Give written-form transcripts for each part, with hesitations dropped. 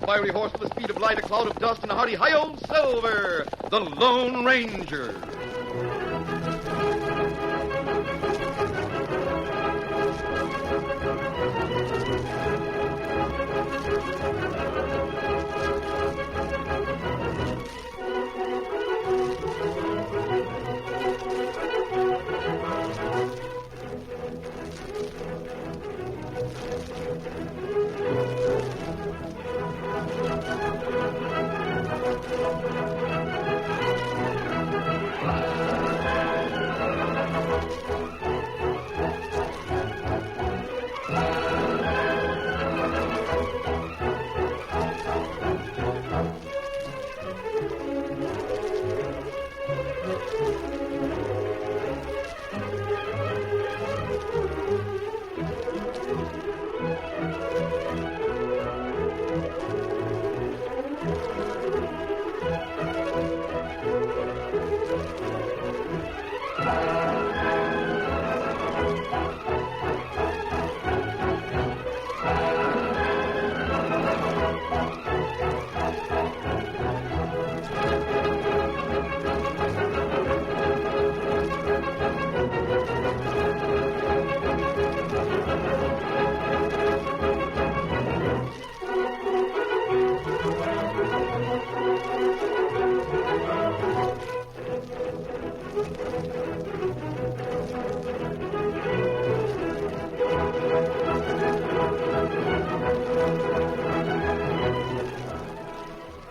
fiery horse with the speed of light, a cloud of dust, and a hearty hi-yo Silver, the Lone Ranger.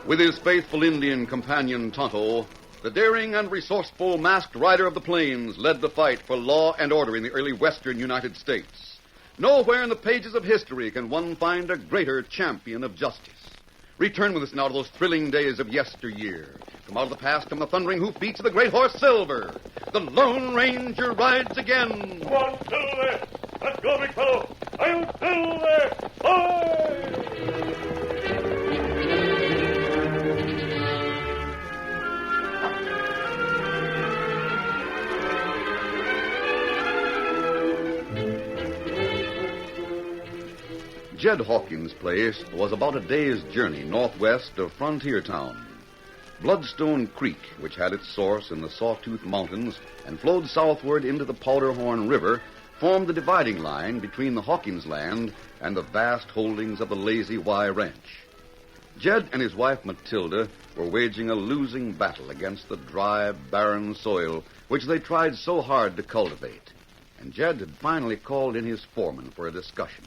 With his faithful Indian companion Tonto, the daring and resourceful masked rider of the plains led the fight for law and order in the early western United States. Nowhere in the pages of history can one find a greater champion of justice. Return with us now to those thrilling days of yesteryear. From out of the past come the thundering hoofbeats of the great horse Silver. The Lone Ranger rides again. Come on, Silver! Let's go, big fellow! I'll Silver! Boy! Jed Hawkins' place was about a day's journey northwest of Frontier Town. Bloodstone Creek, which had its source in the Sawtooth Mountains and flowed southward into the Powderhorn River, formed the dividing line between the Hawkins land and the vast holdings of the Lazy Y Ranch. Jed and his wife Matilda were waging a losing battle against the dry, barren soil which they tried so hard to cultivate. And Jed had finally called in his foreman for a discussion.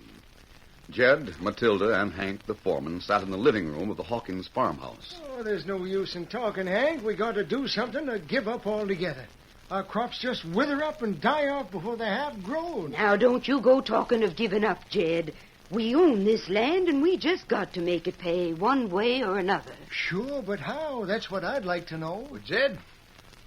Jed, Matilda, and Hank, the foreman, sat in the living room of the Hawkins farmhouse. Oh, there's no use in talking, Hank. We got to do something to give up altogether. Our crops just wither up and die off before they have grown. Now, don't you go talking of giving up, Jed. We own this land, and we just got to make it pay one way or another. Sure, but how? That's what I'd like to know. Well, Jed,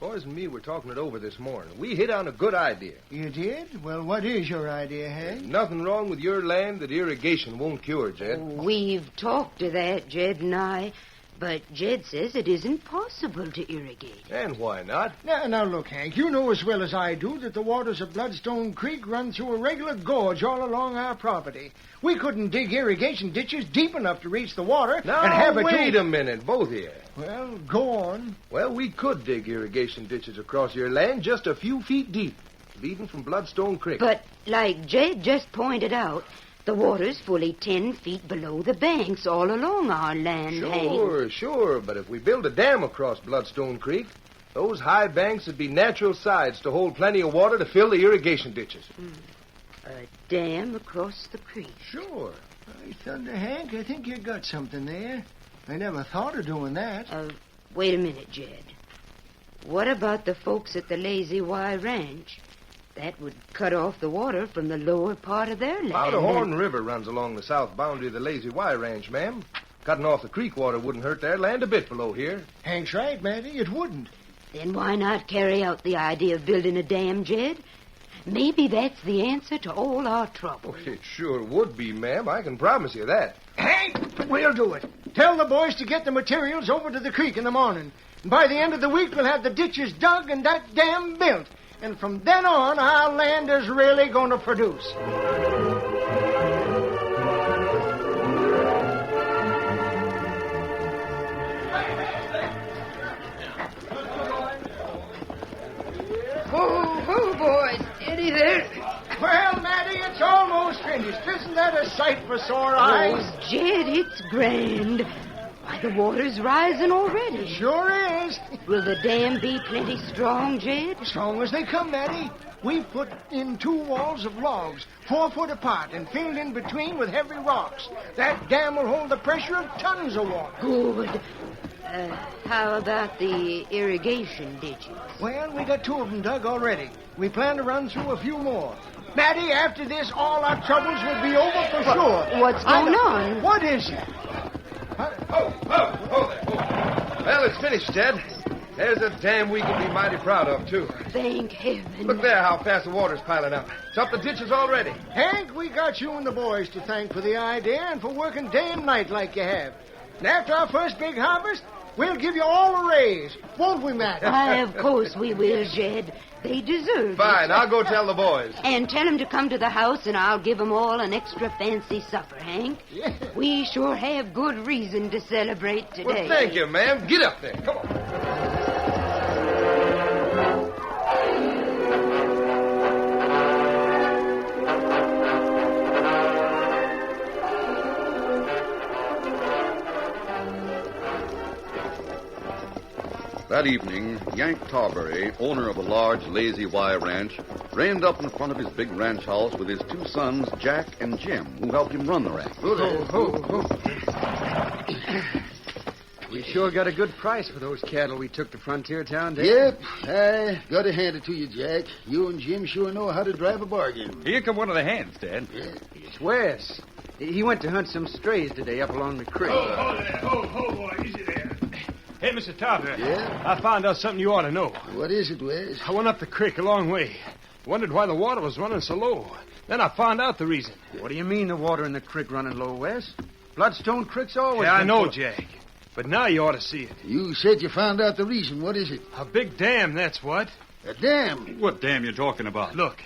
boys and me were talking it over this morning. We hit on a good idea. You did? Well, what is your idea, Hank? There's nothing wrong with your land that irrigation won't cure, Jed. We've talked to that, Jed and I. But Jed says it isn't possible to irrigate. And why not? Now, look, Hank, you know as well as I do that the waters of Bloodstone Creek run through a regular gorge all along our property. We couldn't dig irrigation ditches deep enough to reach the water Now, and have it... wait a minute, both of you. Well, go on. Well, we could dig irrigation ditches across your land just a few feet deep, leading from Bloodstone Creek. But, like Jed just pointed out, the water's fully 10 feet below the banks all along our land, Hank. Sure, but if we build a dam across Bloodstone Creek, those high banks would be natural sides to hold plenty of water to fill the irrigation ditches. A dam across the creek. Sure. By thunder, Hank, I think you got something there. I never thought of doing that. Wait a minute, Jed. What about the folks at the Lazy Y Ranch? That would cut off the water from the lower part of their land. Powderhorn River runs along the south boundary of the Lazy Y Ranch, ma'am. Cutting off the creek water wouldn't hurt their land a bit below here. Hank's right, Matty. It wouldn't. Then why not carry out the idea of building a dam, Jed? Maybe that's the answer to all our trouble. Oh, it sure would be, ma'am. I can promise you that. Hank, we'll do it. Tell the boys to get the materials over to the creek in the morning. And by the end of the week, we'll have the ditches dug and that dam built. And from then on, our land is really going to produce. Candies, isn't that a sight for sore eyes? Oh, Jed, it's grand. Why, the water's rising already. Sure is. Will the dam be plenty strong, Jed? Strong as they come, Matty. We've put in 2 walls of logs, 4 foot apart, and filled in between with heavy rocks. That dam will hold the pressure of tons of water. Good. How about the irrigation ditches? Well, we got 2 of them dug already. We plan to run through a few more. Matty, after this, all our troubles will be over for sure. What's going on? What is it? Oh there. Well, it's finished, Jed. There's a dam we can be mighty proud of, too. Thank heaven. Look there how fast the water's piling up. It's up the ditches already. Hank, we got you and the boys to thank for the idea and for working day and night like you have. And after our first big harvest, we'll give you all a raise. Won't we, Matt? Why, of course we will, Jed. They deserve Fine, it. I'll go tell the boys. And tell them to come to the house, and I'll give them all an extra fancy supper, Hank. Yeah. We sure have good reason to celebrate today. Well, thank you, ma'am. Get up there. Come on. That evening, Yank Tarbury, owner of a large Lazy Y ranch, reined up in front of his big ranch house with his 2 sons, Jack and Jim, who helped him run the ranch. We sure got a good price for those cattle we took to Frontier Town, Dad. Yep, I gotta hand it to you, Jack. You and Jim sure know how to drive a bargain. Here come one of the hands, Dad. It's Wes. He went to hunt some strays today up along the creek. Oh, there. Oh, boy, easy there. Hey, Mr. Tarver. Yeah? I found out something you ought to know. What is it, Wes? I went up the creek a long way. Wondered why the water was running so low. Then I found out the reason. What do you mean the water in the creek running low, Wes? Bloodstone Creek's always Yeah, I been know, full- Jack. But now you ought to see it. You said you found out the reason. What is it? A big dam, that's what. A dam. What dam you talking about? Look,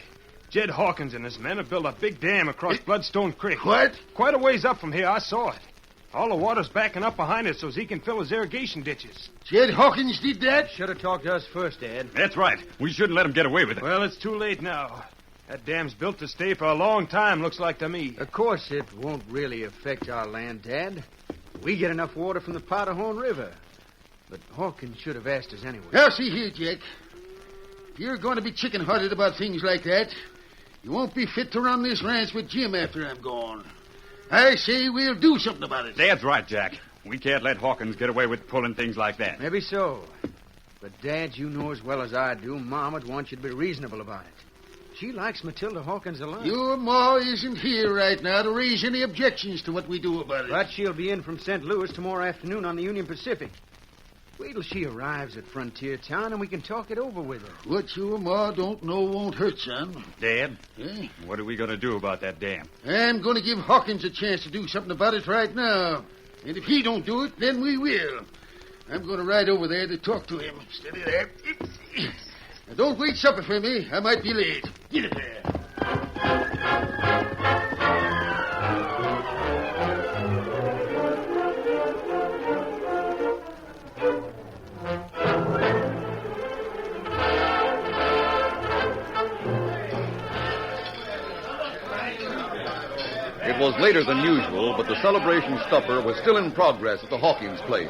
Jed Hawkins and his men have built a big dam across Bloodstone Creek. What? Quite a ways up from here, I saw it. All the water's backing up behind it so he can fill his irrigation ditches. Jed Hawkins did that? Should have talked to us first, Dad. That's right. We shouldn't let him get away with it. Well, it's too late now. That dam's built to stay for a long time, looks like to me. Of course, it won't really affect our land, Dad. We get enough water from the Powderhorn River. But Hawkins should have asked us anyway. Now, see here, Jack. If you're going to be chicken-hearted about things like that, you won't be fit to run this ranch with Jim after I'm gone. I say we'll do something about it. Dad's right, Jack. We can't let Hawkins get away with pulling things like that. Maybe so. But, Dad, you know as well as I do, Mom would want you to be reasonable about it. She likes Matilda Hawkins alive. Your ma isn't here right now to raise any objections to what we do about it. But she'll be in from St. Louis tomorrow afternoon on the Union Pacific. Wait till she arrives at Frontier Town and we can talk it over with her. What your ma don't know won't hurt, son. Dad, Eh? what are we going to do about that dam? I'm going to give Hawkins a chance to do something about it right now. And if he don't do it, then we will. I'm going to ride over there to talk to him. Steady there. Now, don't wait supper for me. I might be late. Get it there. It was later than usual, but the celebration supper was still in progress at the Hawkins place.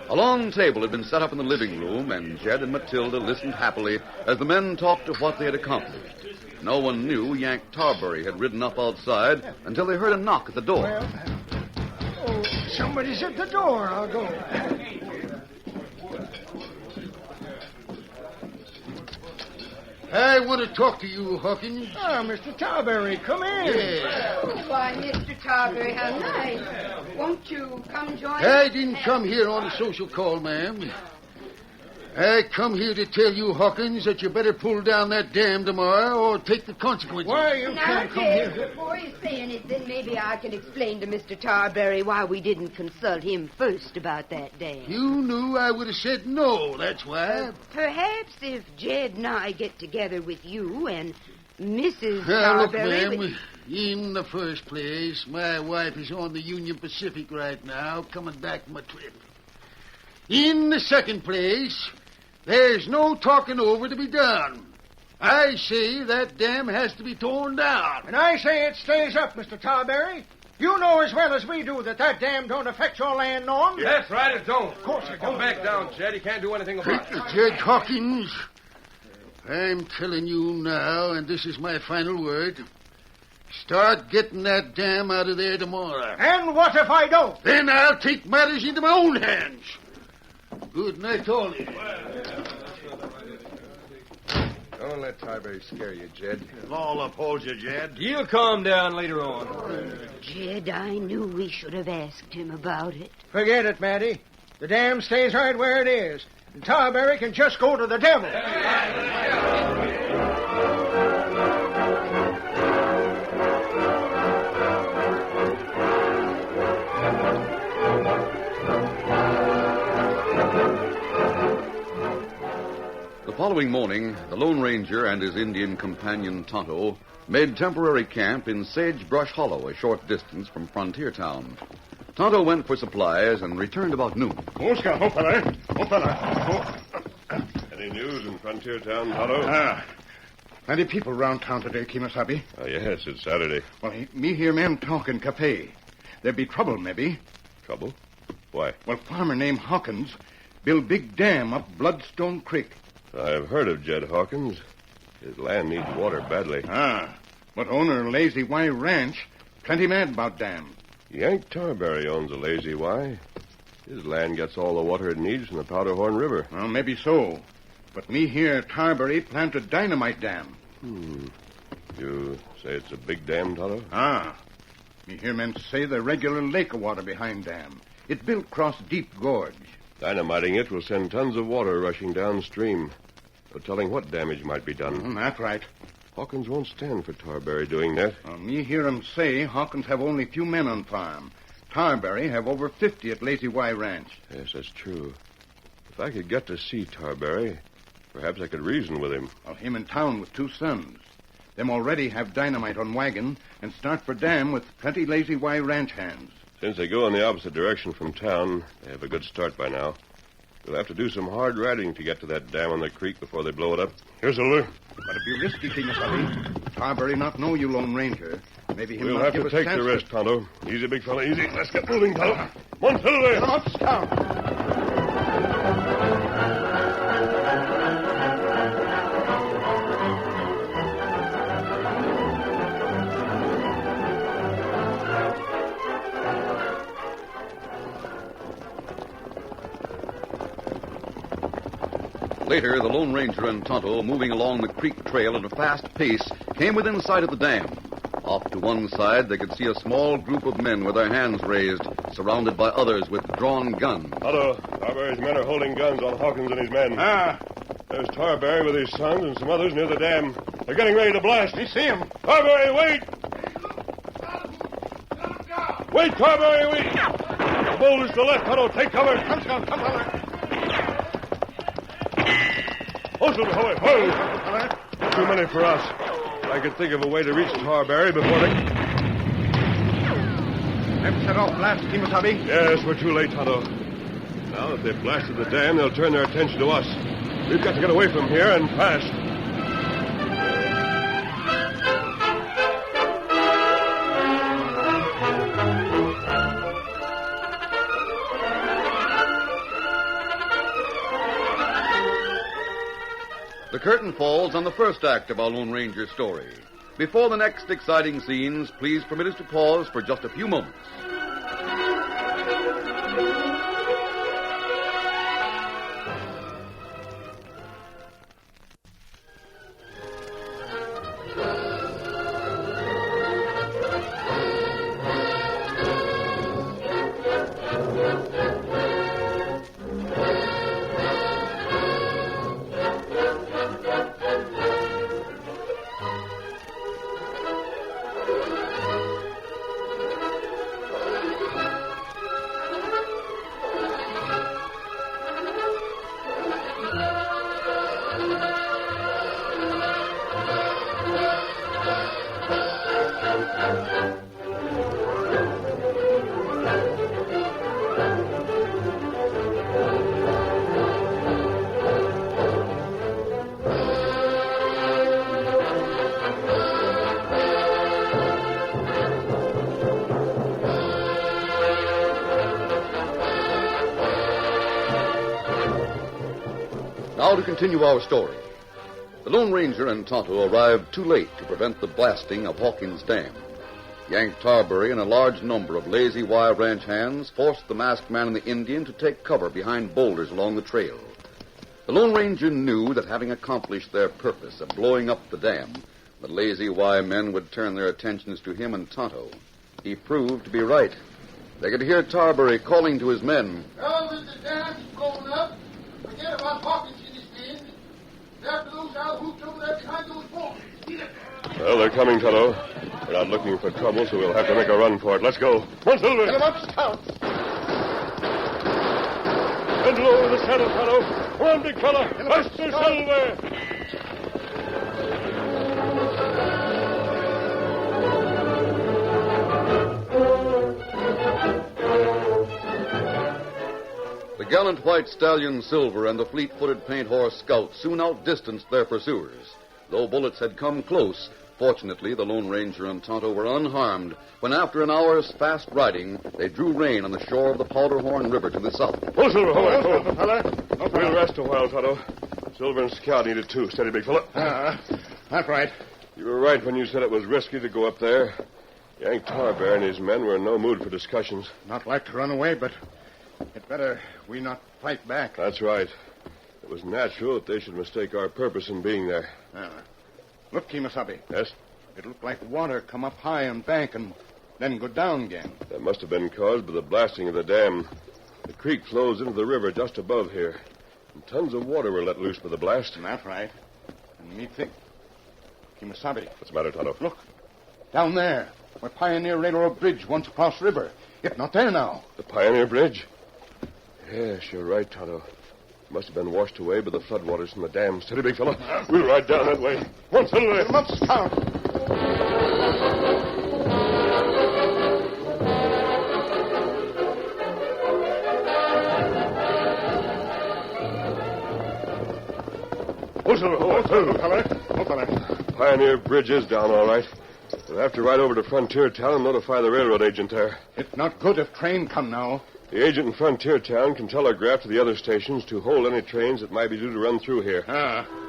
A long table had been set up in the living room, and Jed and Matilda listened happily as the men talked of what they had accomplished. No one knew Yank Tarbury had ridden up outside until they heard a knock at the door. Oh, somebody's at the door. I'll go. I want to talk to you, Hawkins. Ah, Mr. Tarbury, come in. Yeah. Why, Mr. Tarbury, how nice. Won't you come join us? I didn't come here on a social call, ma'am. I come here to tell you, Hawkins, that you better pull down that dam tomorrow or take the consequences. Why, you Now, can't come Jed, here. before you say anything, maybe I can explain to Mr. Tarbury why we didn't consult him first about that dam. You knew I would have said no, that's why. Perhaps if Jed and I get together with you and Mrs. Now, look, Tarbury... ma'am, in the first place, my wife is on the Union Pacific right now, coming back from a trip. In the second place, there's no talking over to be done. I say that dam has to be torn down. And I say it stays up, Mr. Tarberry. You know as well as we do that dam don't affect your land, Norm. That's right, it don't. Of course it Come don't. back down, Jed. He can't do anything about it. Jed Hawkins, I'm telling you now, and this is my final word. Start getting that dam out of there tomorrow. And what if I don't? Then I'll take matters into my own hands. Good night, all of you. Don't let Tarberry scare you, Jed. Law upholds you, Jed. He'll calm down later on. Jed, I knew we should have asked him about it. Forget it, Matty. The dam stays right where it is. And Tarberry can just go to the devil. The following morning, the Lone Ranger and his Indian companion Tonto made temporary camp in Sagebrush Hollow, a short distance from Frontier Town. Tonto went for supplies and returned about noon. Oscar, fella. Any news in Frontier Town, Tonto? Plenty people round town today, Kimasabi. Oh, yes, it's Saturday. Well, me hear men talk in cafe. There be trouble, maybe. Trouble? Why? Well, farmer named Hawkins build big dam up Bloodstone Creek. I've heard of Jed Hawkins. His land needs water badly. But owner Lazy Y Ranch plenty mad about dam. Yank Tarberry owns a Lazy Y. His land gets all the water it needs from the Powderhorn River. Well, maybe so. But me hear Tarberry planted dynamite dam. You say it's a big dam, Tonto? Me hear men say the regular lake of water behind dam. It built cross deep gorge. Dynamiting it will send tons of water rushing downstream. No telling what damage might be done. That's right. Hawkins won't stand for Tarberry doing that. Me hear 'em say Hawkins have only few men on farm. Tarberry have over 50 at Lazy Y Ranch. Yes, that's true. If I could get to see Tarberry, perhaps I could reason with him. Well, him in town with 2 sons. Them already have dynamite on wagon and start for dam with plenty Lazy Y Ranch hands. Since they go in the opposite direction from town, they have a good start by now. We'll have to do some hard riding to get to that dam on the creek before they blow it up. Here's Silver. But it'd be risky, Kimasabi. Tarberry not know you, Lone Ranger. Maybe he'll We'll not have give to us take chance the rest, Tonto. Easy, big fella, easy. Let's get moving, Tonto. Come on, Silver. Get 'em up, Scout. Later, the Lone Ranger and Tonto, moving along the creek trail at a fast pace, came within sight of the dam. Off to one side, they could see a small group of men with their hands raised, surrounded by others with drawn guns. Tonto, Tarberry's men are holding guns on Hawkins and his men. There's Tarberry with his sons and some others near the dam. They're getting ready to blast. We see him. Tarberry, wait! Wait, Tarberry, wait! The boulders to the left, Tonto. Take cover. Come, Scout. Come, fella. Oh, Silver, hurry. Too many for us. I could think of a way to reach Tarberry before they... Them set off blast, Kimasabi. Yes, we're too late, Tonto. Now that they've blasted the dam, they'll turn their attention to us. We've got to get away from here and fast. The curtain falls on the first act of our Lone Ranger story. Before the next exciting scenes, please permit us to pause for just a few moments. Now to continue our story. The Lone Ranger and Tonto arrived too late to prevent the blasting of Hawkins Dam. Yank Tarbury and a large number of Lazy Y ranch hands forced the masked man and the Indian to take cover behind boulders along the trail. The Lone Ranger knew that having accomplished their purpose of blowing up the dam, the Lazy Y men would turn their attentions to him and Tonto. He proved to be right. They could hear Tarbury calling to his men. Now that the dam's blown up, forget about Hawkins and his men. After those out hoops over there behind those boulders. Well, they're coming, Tonto. We're not looking for trouble, so we'll have to make a run for it. Let's go. Come on, Silver. Get him up, Scout. Bend low in the saddle, Tonto. Come on, big fella. Faster, Silver. The gallant white stallion Silver and the fleet-footed paint horse Scout soon outdistanced their pursuers. Though bullets had come close, fortunately the Lone Ranger and Tonto were unharmed when, after an hour's fast riding, they drew rein on the shore of the Powderhorn River to the south. Oh, Silver, hold on, fella. We'll rest a while, Tonto. Silver and Scout need it, too. Steady, big fella. That's right. You were right when you said it was risky to go up there. Yank Tarbury and his men were in no mood for discussions. Not like to run away, but it better we not fight back. That's right. It was natural that they should mistake our purpose in being there. Look, Kimasabi. Yes? It looked like water come up high on bank and then go down again. That must have been caused by the blasting of the dam. The creek flows into the river just above here. And tons of water were let loose by the blast. That's right. And me think... Kimasabi. What's the matter, Tonto? Look. Down there, where Pioneer Railroad Bridge once across river. It's not there now. The Pioneer Bridge? Yes, you're right, Tonto. It must have been washed away by the floodwaters from the dam. Steady, big fella. We'll ride down that way. Come on, Silver. Come up, Scout. Oh, Silver. Oh, Silver, fella. Pioneer Bridge is down, all right. We'll have to ride over to Frontier Town and notify the railroad agent there. It's not good if train come now. The agent in Frontier Town can telegraph to the other stations to hold any trains that might be due to run through here.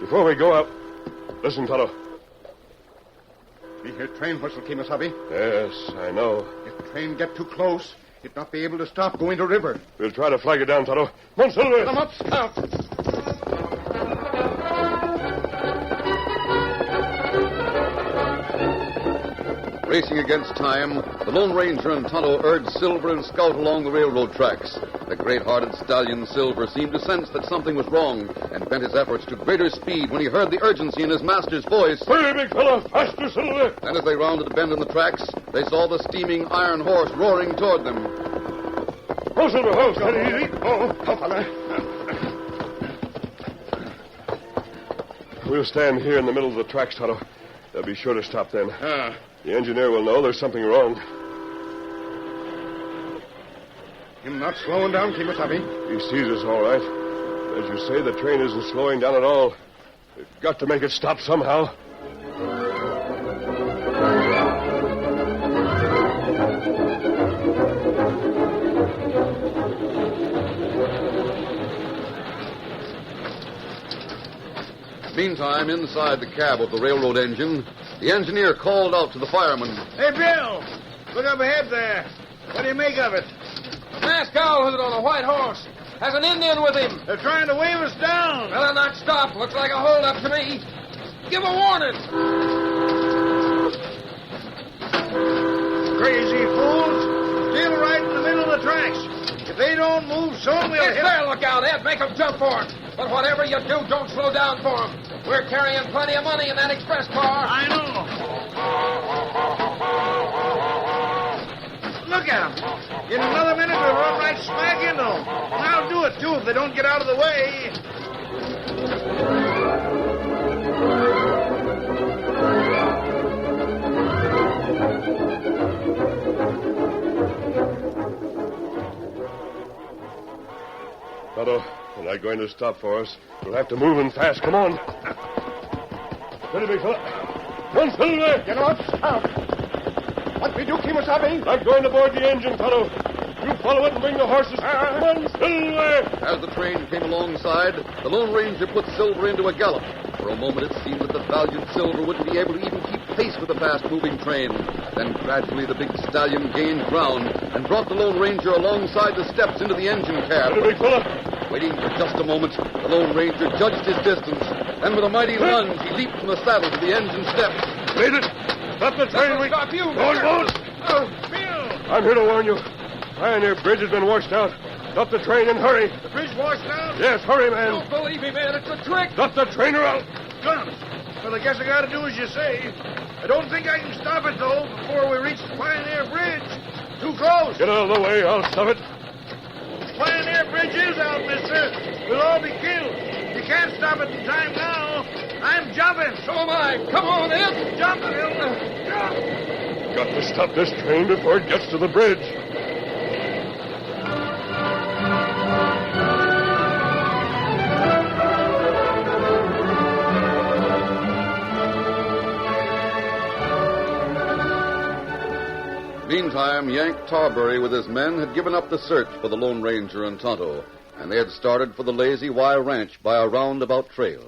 Before we go up, listen, Tonto. You hear train whistle, Kimasabi? Yes, I know. If train get too close, it not be able to stop going to river. We'll try to flag it down, Tonto. Come on, Silver. Come up, Scout. Racing against time, the Lone Ranger and Tonto urged Silver and Scout along the railroad tracks. The great-hearted stallion Silver seemed to sense that something was wrong and bent his efforts to greater speed when he heard the urgency in his master's voice. Hurry, big fella! Faster, Silver! And as they rounded a bend in the tracks, they saw the steaming iron horse roaring toward them. Oh, Silver, ho! Steady, easy. Fella. We'll stand here in the middle of the tracks, Tonto. They'll be sure to stop then. The engineer will know there's something wrong. Him not slowing down, Kimasabi. He sees us all right. As you say, the train isn't slowing down at all. We've got to make it stop somehow. Meantime, inside the cab of the railroad engine, the engineer called out to the fireman. Hey, Bill, look up ahead there. What do you make of it? Masked cowhood on a white horse. Has an Indian with him. They're trying to wave us down. Better not stop. Looks like a holdup to me. Give a warning. Crazy fools. Still right in the middle of the tracks. If they don't move soon, we'll It's hit there. Look out, Ed. Make them jump for it. But whatever you do, don't slow down for them. We're carrying plenty of money in that express car. I know. Look at them. In another minute, we'll run right smack into them. And I'll do it, too, if they don't get out of the way. Tonto, they're not going to stop for us. We'll have to move in fast. Come on. Steady, big fella. Come on, Silver. Get up, Scout. What we do, Kimasabi? Not going aboard the engine, Tonto. You follow it and bring the horses. Come on, Silver! As the train came alongside, the Lone Ranger put Silver into a gallop. For a moment it seemed that the valiant Silver wouldn't be able to even keep pace with the fast-moving train. Then gradually the big stallion gained ground and brought the Lone Ranger alongside the steps into the engine cab. Big fella. Waiting for just a moment, the Lone Ranger judged his distance. Then with a mighty lunge, he leaped from the saddle to the engine steps. Made it. Stop the train. Stop you, Go on, boss. I'm here to warn you. Pioneer Bridge has been washed out. Stop the train and hurry. The bridge washed out? Yes, hurry, man. Don't believe me, man. It's a trick. Stop the train or I'll... Guns. Well, I guess I gotta do as you say. I don't think I can stop it, though, before we reach the Pioneer Bridge. Too close. Get out of the way. I'll stop it. Pioneer Bridge is out, mister. We'll all be killed. You can't stop it in time now. I'm jumping. So am I. Come on, Ed. Jump, Jump. Got to stop this train before it gets to the bridge. Meantime, Yank Tarbury with his men had given up the search for the Lone Ranger and Tonto, and they had started for the Lazy Y Ranch by a roundabout trail.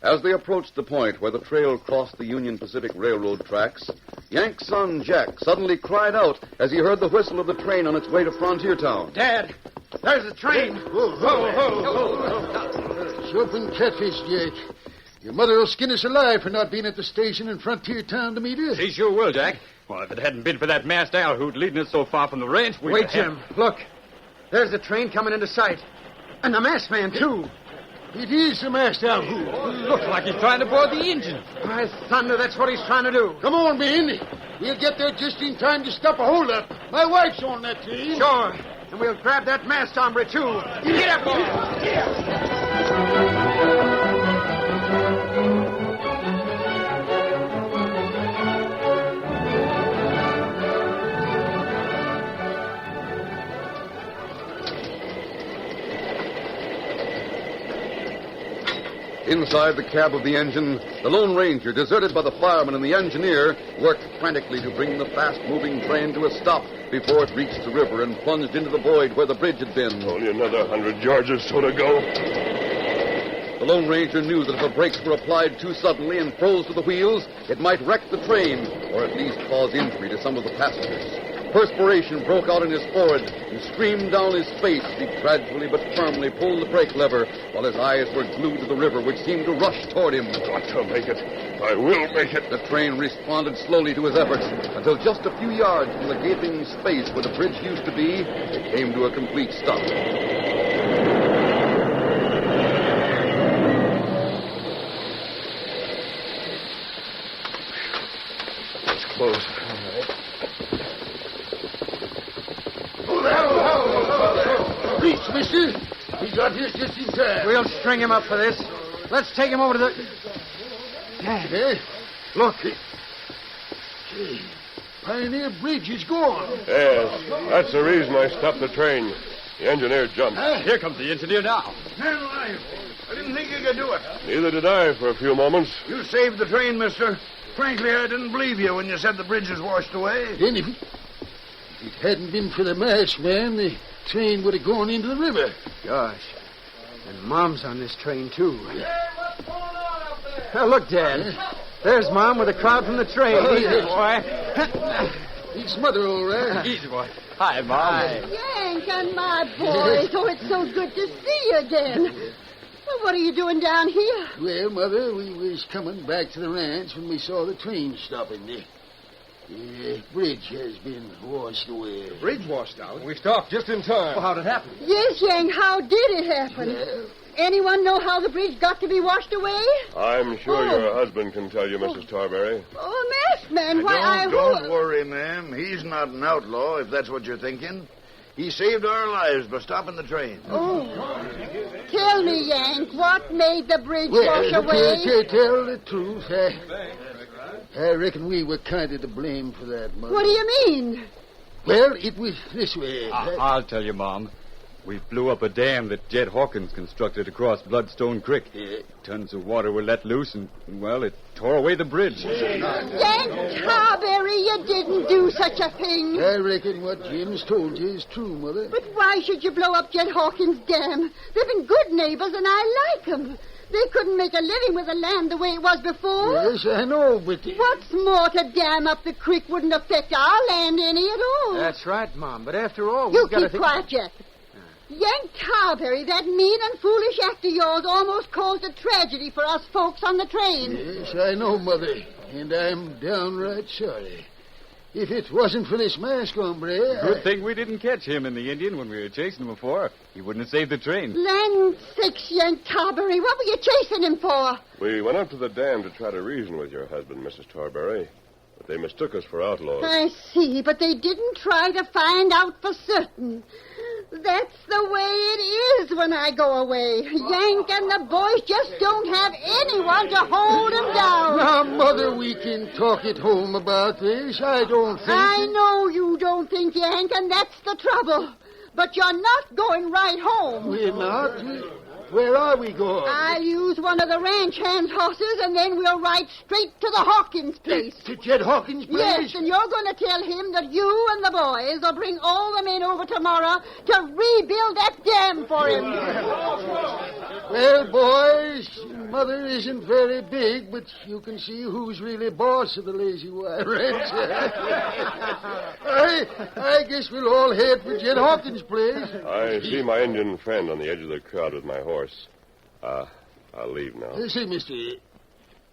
As they approached the point where the trail crossed the Union Pacific Railroad tracks, Yank's son, Jack, suddenly cried out as he heard the whistle of the train on its way to Frontier Town. Dad, there's the train. Chopping catfish, Jack. Your mother will skin us alive for not being at the station in Frontier Town to meet us. She sure will, Jack. Well, if it hadn't been for that masked owl who'd leading us so far from the ranch, we'd Wait, Jim. Look. There's the train coming into sight. And the masked man, too. It is the masked owl. Looks like he's trying to board the engine. By thunder, that's what he's trying to do. Come on, men. We'll get there just in time to stop a holdup. My wife's on that train. Sure. And we'll grab that masked hombre, too. Get up, boy. Inside the cab of the engine, the Lone Ranger, deserted by the fireman and the engineer, worked frantically to bring the fast-moving train to a stop before it reached the river and plunged into the void where the bridge had been. Only another 100 yards or so to go. The Lone Ranger knew that if the brakes were applied too suddenly and froze to the wheels, it might wreck the train, or at least cause injury to some of the passengers. Perspiration broke out in his forehead and streamed down his face as he gradually but firmly pulled the brake lever while his eyes were glued to the river, which seemed to rush toward him. Got to make it. I will make it. The train responded slowly to his efforts until just a few yards from the gaping space where the bridge used to be, it came to a complete stop. It's close. Reach, mister. We got here just in time. We'll string him up for this. Let's take him over to the... Eh? Look. Gee, Pioneer Bridge is gone. Yes, that's the reason I stopped the train. The engineer jumped. Here comes the engineer now. Man alive. I didn't think you could do it. Neither did I for a few moments. You saved the train, mister. Frankly, I didn't believe you when you said the bridge was washed away. Then if it hadn't been for the masked man, the train would have gone into the river. Gosh. And Mom's on this train, too. Hey, what's going on up there? Look, Dad. There's Mom with a crowd from the train. Oh, Easy, yes. boy. It's Mother, all right. Easy, boy. Hi, Mom. Yank and my boys. Oh, it's so good to see you again. Well, what are you doing down here? Well, Mother, we was coming back to the ranch when we saw the train stopping there. The bridge has been washed away. Bridge washed out. We stopped just in time. Well, how'd it happen? Yes, Yank, how did it happen? Anyone know how the bridge got to be washed away? I'm sure Oh. your husband can tell you, Mrs. Tarbury. Oh, masked man, why Don't worry, ma'am. He's not an outlaw, if that's what you're thinking. He saved our lives by stopping the train. Oh. Tell me, Yank, what made the bridge wash away? Tell the truth. I reckon we were kind of to blame for that, Mother. What do you mean? Well, it was this way. I'll tell you, Mom. We blew up a dam that Jed Hawkins constructed across Bloodstone Creek. Tons of water were let loose, and, well, it tore away the bridge. Yank Tarberry, you didn't do such a thing. I reckon what Jim's told you is true, Mother. But why should you blow up Jed Hawkins' dam? They've been good neighbors, and I like them. They couldn't make a living with the land the way it was before. Yes, I know, but... What's more, to dam up the creek wouldn't affect our land any at all. That's right, Mom. But after all, You we've got to keep think... quiet, Jeff. Yank Tarberry, that mean and foolish act of yours almost caused a tragedy for us folks on the train. Yes, I know, Mother, and I'm downright sorry. If it wasn't for this masked hombre... Good thing we didn't catch him and the Indian when we were chasing him before. He wouldn't have saved the train. Land sakes, Yank Tarberry, what were you chasing him for? We went up to the dam to try to reason with your husband, Mrs. Tarberry. But they mistook us for outlaws. I see, but they didn't try to find out for certain. That's the way it is when I go away. Yank and the boys just don't have anyone to hold them down. Now, Mother, we can talk at home about this. I don't think... I know you don't think, Yank, and that's the trouble. But you're not going right home. We're not? Where are we going? I'll use one of the ranch hands' horses, and then we'll ride straight to the Hawkins place. To Jed Hawkins' place? Yes, and you're going to tell him that you and the boys will bring all the men over tomorrow to rebuild that dam for him. Well, boys, Mother isn't very big, but you can see who's really boss of the Lazy Y Ranch. I guess we'll all head for Jed Hawkins' place. I see my Indian friend on the edge of the crowd with my horse. I'll leave now. Say, mister,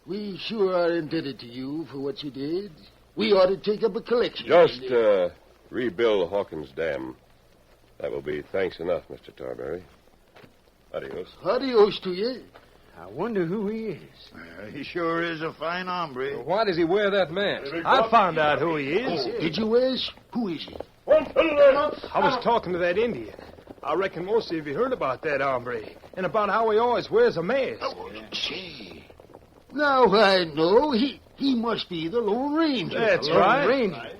we sure are indebted to you for what you did. We ought to take up a collection. Just rebuild Hawkins' Dam. That will be thanks enough, Mr. Tarberry. Adios. Adios to you. I wonder who he is. He sure is a fine hombre. Why does he wear that mask? I found out who he is. Oh, did you ask? Who is he? I was talking to that Indian. I reckon most of you heard about that hombre and about how he always wears a mask. Say, now I know. He must be the Lone Ranger. That's right. Lone Ranger.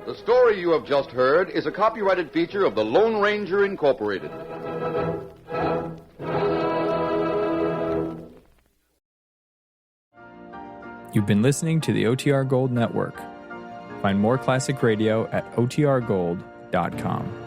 The story you have just heard is a copyrighted feature of the Lone Ranger Incorporated. You've been listening to the OTR Gold Network. Find more classic radio at otrgold.com.